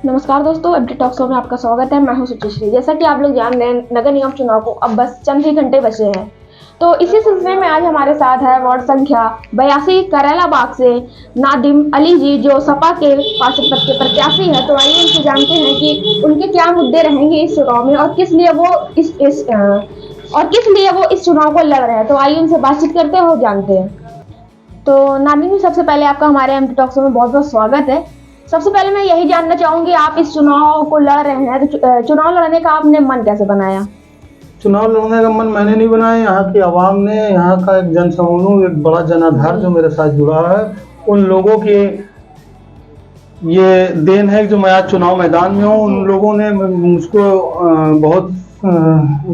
नमस्कार दोस्तों, update talk show में आपका स्वागत है। मैं हूं सुचिश्री। जैसा कि आप लोग जान रहे हैं, नगर निगम चुनाव को अब बस चंद ही घंटे बचे हैं। तो इसी सिलसिले में आज हमारे साथ है वार्ड संख्या 82 करेला बाग से नादिम अली जी, जो सपा के पार्षद पद के प्रत्याशी हैं। तो आइए उनसे जानते हैं कि उनके क्या मुद्दे रहेंगे इस चुनाव में और किस लिए वो इस चुनाव को लड़ रहे हैं। तो आइए उनसे बातचीत करते हैं और जानते हैं। तो नादिम जी, सबसे पहले आपका हमारे अपडेट टॉक शो में बहुत बहुत स्वागत है। सबसे पहले मैं यही जानना चाहूंगी, आप इस चुनाव को लड़ रहे हैं, तो चुनाव लड़ने का आपने मन कैसे बनाया? चुनाव लड़ने का मन मैंने नहीं बनाया, यहाँ की आवाम ने, यहाँ का एक जन समूह, एक बड़ा जनाधार जो मेरे साथ जुड़ा है, उन लोगों की ये देन है जो मैं आज चुनाव मैदान में हूँ। उन लोगों ने मुझको बहुत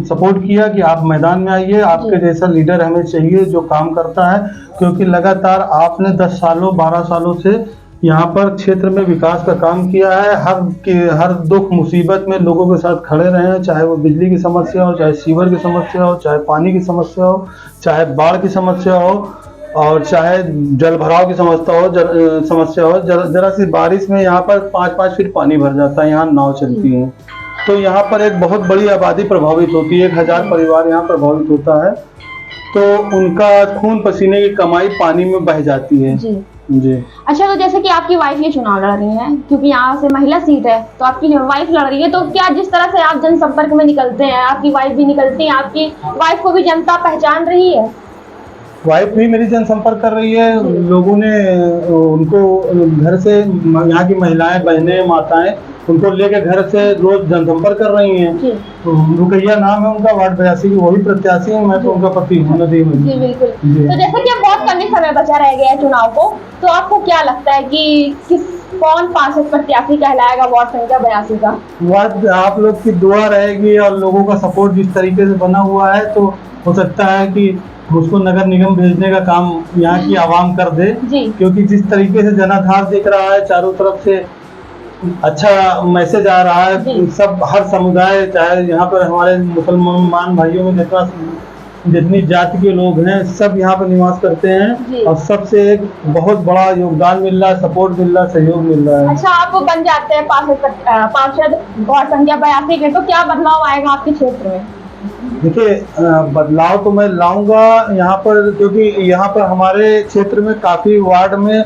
सपोर्ट किया कि आप मैदान में आइए, आपके जैसा लीडर हमें चाहिए जो काम करता है। क्योंकि लगातार आपने 10 सालों 12 सालों से यहाँ पर क्षेत्र में विकास का काम किया है। हर दुख मुसीबत में लोगों के साथ खड़े रहे हैं, चाहे वो बिजली की समस्या हो, चाहे सीवर की समस्या हो, चाहे पानी की समस्या हो, चाहे बाढ़ की समस्या हो, और चाहे जल भराव की समस्या हो। जरा सी बारिश में यहाँ पर 5-5 फीट पानी भर जाता है, यहाँ नाव चलती है। तो यहाँ पर एक बहुत बड़ी आबादी प्रभावित होती है, 1000 परिवार यहाँ प्रभावित होता है। तो उनका खून पसीने की कमाई पानी में बह जाती है जी। अच्छा, तो जैसे कि आपकी वाइफ ये चुनाव लड़ रही हैं, क्योंकि यहाँ से महिला सीट है, तो आपकी वाइफ लड़ रही है, तो क्या जिस तरह से आप जनसंपर्क में निकलते हैं, आपकी वाइफ भी निकलती है, आपकी वाइफ को भी जनता पहचान रही है? वाइफ भी मेरी जनसंपर्क कर रही है। लोगों ने उनको घर से, यहाँ की महिलाएं, बहनें, माताएं उनको लेके घर से रोज जनसंपर्क कर रही हैं। तो रुकैया नाम है उनका, वार्ड 82 की, वही प्रत्याशी है। मैं तो उनका पति हूँ। जी बिल्कुल। तो जैसे कि अब बहुत कम ही समय बचा रह गया है चुनाव को, तो आपको क्या लगता है कि कौन पार्षद प्रत्याशी कहलाएगा वार्ड संख्या 82 का? वार्ड आप लोग की दुआ रहेगी और लोगों का सपोर्ट जिस तरीके से बना हुआ है, तो हो सकता है कि उसको नगर निगम भेजने का काम यहाँ की आवाम कर दे। क्योंकि जिस तरीके से जनाधार दिख रहा है, चारों तरफ से अच्छा मैसेज आ रहा है। सब हर समुदाय, चाहे यहाँ पर हमारे मुसलमान भाइयों में जितनी जाति के लोग हैं, सब यहाँ पर निवास करते हैं और सबसे एक बहुत बड़ा योगदान मिल रहा है, सपोर्ट मिल रहा है, सहयोग मिल रहा है। अच्छा, आप बन जाते हैं पार्षद वार्ड संख्या 82 के, तो क्या बदलाव आएगा आपके क्षेत्र में? देखिए, बदलाव तो मैं लाऊंगा यहाँ पर, क्योंकि यहाँ पर हमारे क्षेत्र में काफी वार्ड में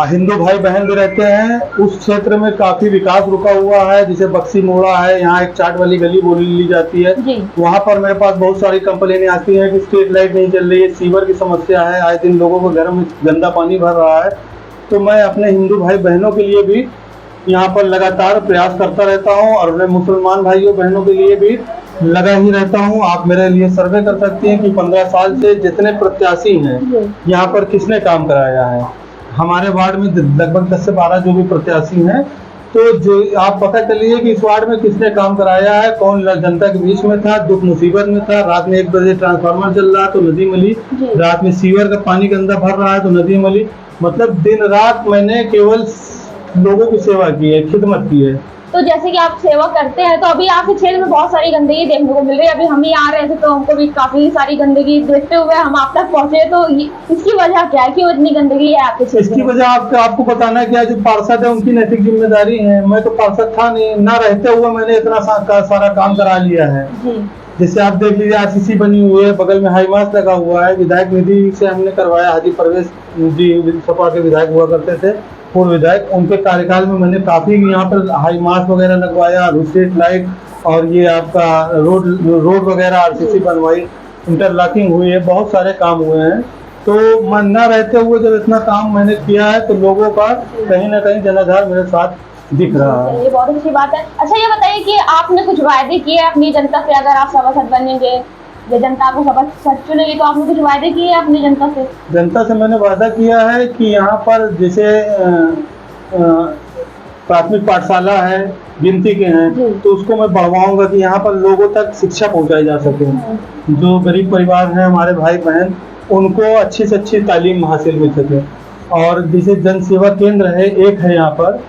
हिंदू भाई बहन भी रहते हैं। उस क्षेत्र में काफी विकास रुका हुआ है, जैसे बक्सी मोड़ा है, यहाँ एक चाट वाली गली बोली ली जाती है। वहाँ पर मेरे पास बहुत सारी कंप्लेनें आती हैं कि स्ट्रीट लाइट नहीं चल रही है, सीवर की समस्या है, आए दिन लोगों को घर में गंदा पानी भर रहा है। तो मैं अपने हिंदू भाई बहनों के लिए भी यहाँ पर लगातार प्रयास करता रहता हूँ और अपने मुसलमान भाइयों बहनों के लिए भी लगा ही रहता हूँ। आप मेरे लिए सर्वे कर सकती हैं कि 15 साल से जितने प्रत्याशी हैं यहाँ पर किसने काम कराया है। हमारे वार्ड में लगभग 10 से 12 जो भी प्रत्याशी हैं, तो जो आप पता करिए कि इस वार्ड में किसने काम कराया है, कौन जनता के बीच में था, दुख मुसीबत में था। रात में 1 बजे ट्रांसफार्मर चल रहा है तो नदीम अली, रात में सीवर का पानी गंदा भर रहा है तो नदीम अली। मतलब दिन रात मैंने केवल लोगों की सेवा की है, खिदमत की है। तो जैसे कि आप सेवा करते हैं, तो अभी आपके क्षेत्र में बहुत सारी गंदगी देखने को मिल रही है। अभी हम ही आ रहे थे तो हमको भी काफी सारी गंदगी देखते हुए हम आप तक पहुंचे। तो इसकी वजह क्या है, क्यों इतनी गंदगी है आपके क्षेत्र में? इसकी वजह आपको बताना क्या, जो पार्षद है उनकी नैतिक जिम्मेदारी है। मैं तो पार्षद था नहीं, ना रहते हुए मैंने इतना सारा काम करा लिया है। जैसे आप देख लीजिए, आरसीसी बनी हुई है, बगल में हाई मास्ट लगा हुआ है, विधायक निधि से हमने करवाया। हाजी परवेश जी सपा के विधायक हुआ करते थे, पूर्व विधायक, उनके कार्यकाल में मैंने काफी यहाँ पर हाई मास्ट वगैरह लगवाया, स्ट्रीट लाइट और ये आपका रोड वगैरह आरसीसी बनवाई, इंटरलॉकिंग हुई है, बहुत सारे काम हुए हैं। तो मैं न रहते हुए जब इतना काम मैंने किया है, तो लोगों का कहीं ना कहीं जनाधार मेरे साथ दिख रहा है। ये बहुत अच्छी बात है। अच्छा, ये बताइए कि आपने कुछ वायदे किए अपनी जनता से? अगर आप सभासद बनेंगे या जनता को सभासद चुनेंगे, तो आपने कुछ वायदे किए अपनी जनता से? जनता से मैंने वादा किया है कि यहाँ पर जैसे प्राथमिक पाठशाला है, गिनती के हैं, तो उसको मैं बढ़वाऊंगा कि यहाँ पर लोगों तक शिक्षा पहुँचाई जा सके। जो गरीब परिवार हैं हमारे भाई बहन, उनको अच्छी से अच्छी तालीम हासिल मिल सके। और जैसे जन सेवा केंद्र है, एक है यहाँ पर,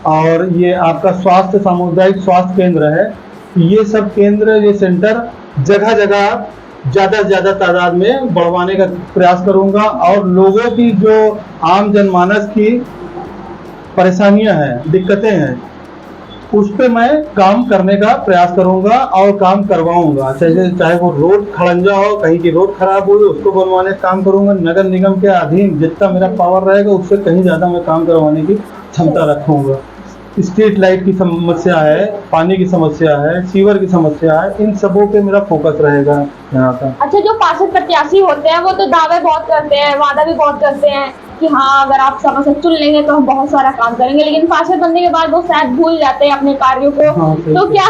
और ये आपका सामुदायिक स्वास्थ्य केंद्र है। ये सब केंद्र, ये सेंटर जगह जगह ज़्यादा से ज़्यादा तादाद में बढ़वाने का प्रयास करूंगा। और लोगों की जो आम जनमानस की परेशानियां हैं, दिक्कतें हैं, उस पे मैं काम करने का प्रयास करूंगा और काम करवाऊंगा। चाहे वो रोड खड़ंजा हो, कहीं की रोड खराब हुई, उसको बनवाने का काम करूंगा। नगर निगम के अधीन जितना मेरा पावर रहेगा उससे कहीं ज्यादा मैं काम करवाने की क्षमता रखूंगा। स्ट्रीट लाइट की समस्या है, पानी की समस्या है, सीवर की समस्या है, इन सबों पे मेरा फोकस रहेगा यहाँ का। अच्छा, जो पार्षद प्रत्याशी होते हैं वो तो दावे बहुत करते हैं, वादा भी बहुत करते हैं कि हाँ अगर आप समय से चुन लेंगे तो हम बहुत सारा काम करेंगे, लेकिन पार्षद बनने के बाद वो शायद भूल जाते हैं अपने कार्यों को। हाँ, तो क्या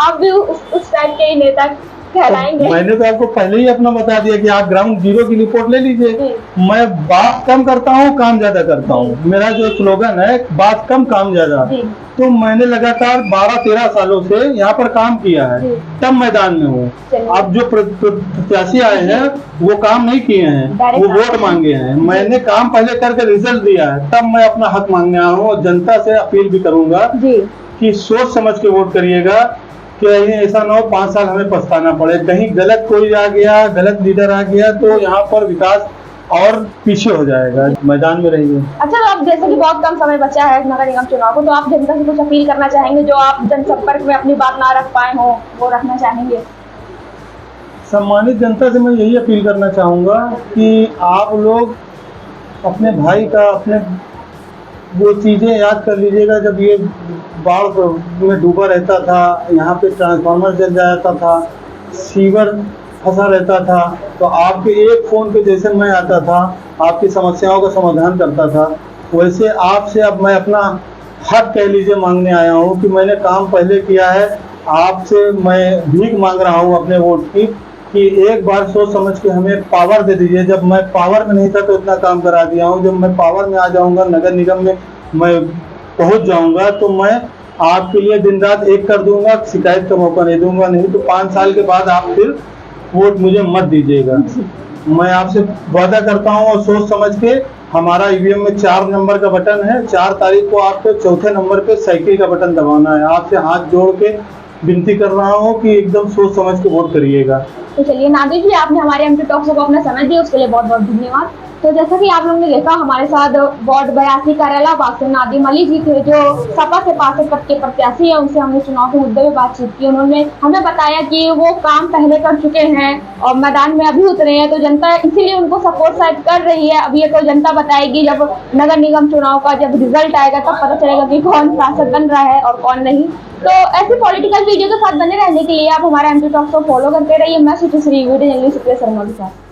आप भी उस टाइप के ही नेता कहलाएंगे? मैंने तो आपको पहले ही अपना बता दिया कि आप ग्राउंड जीरो की रिपोर्ट ले लीजिए। मैं बात कम करता हूँ, काम ज्यादा करता हूँ। मेरा जो स्लोगन है बात कम काम ज्यादा, तो मैंने लगातार 12-13 सालों से यहाँ पर काम किया है, तब मैदान में हूँ। अब जो प्रत्याशी आए हैं वो काम नहीं किए हैं, वो वोट मांगे हैं। मैंने काम पहले करके रिजल्ट दिया है, तब मैं अपना हक मांगने आया हूँ। जनता से अपील भी करूंगा कि सोच समझ के वोट करिएगा, कि ऐसा ना हो 5 साल हमें पछताना पड़े। कहीं गलत कोई आ गया, गलत लीडर आ गया तो यहाँ पर विकास और पीछे हो जाएगा। मैदान में रहिए। अच्छा, तो अब जैसे कि बहुत कम समय बचा है नगर निगम चुनाव को, तो आप जनता से कुछ अपील करना चाहेंगे जो आप जनसंपर्क में अपनी बात ना रख पाए हो, वो रखना चाहेंगे? सम्मानित जनता से मैं यही अपील करना चाहूँगा कि आप लोग अपने भाई का, अपने वो चीज़ें याद कर लीजिएगा जब ये बाढ़ में डूबा रहता था, यहाँ पे ट्रांसफार्मर जल जाता था, सीवर फंसा रहता था, तो आपके एक फ़ोन पे जैसे मैं आता था, आपकी समस्याओं का समाधान करता था, वैसे आपसे अब मैं अपना हक कह लीजिए मांगने आया हूँ कि मैंने काम पहले किया है। आपसे मैं भीख मांग रहा हूँ अपने वोट की, कि एक बार सोच समझ के हमें पावर दे दीजिए। जब मैं पावर में नहीं था तो इतना काम करा दिया हूँ, जब मैं पावर में आ जाऊँगा, नगर निगम में मैं पहुँच जाऊँगा, तो मैं आपके लिए दिन रात एक कर दूंगा, शिकायत का मौका नहीं दूंगा। नहीं तो 5 साल के बाद आप फिर वोट मुझे मत दीजिएगा। मैं आपसे वादा करता हूँ। और सोच समझ के, हमारा ईवीएम में 4 नंबर का बटन है, 4 तारीख को आपको 4थे नंबर पे साइकिल का बटन दबाना है। आपसे हाथ जोड़ के विनती कर रहा हूँ कि एकदम सोच समझ के वोट करिएगा। तो चलिए नादिर जी, आपने हमारे एमपी टॉक्स को अपना समय दिया, उसके लिए बहुत बहुत धन्यवाद। तो जैसा कि आप लोगों ने देखा, हमारे साथ वार्ड 82 करेला बाग से नादिम अली जी थे, जो सपा से पार्षद पद के प्रत्याशी है। उनसे हमने चुनाव के मुद्दे में बातचीत की। उन्होंने हमें बताया कि वो काम पहले कर चुके हैं और मैदान में अभी उतरे हैं, तो जनता इसीलिए उनको सपोर्ट शायद कर रही है। अब ये तो जनता बताएगी, जब नगर निगम चुनाव का जब रिजल्ट आएगा तब पता चलेगा कि कौन पार्षद बन रहा है और कौन नहीं। तो ऐसी पॉलिटिकल वीडियो के साथ बने रहने के लिए आप हमारे एमपी टॉक्स को फॉलो करते रहिए। मैं सुचिश्री वीडियो जर्नलिस्ट सुप्रिया शर्मा के साथ।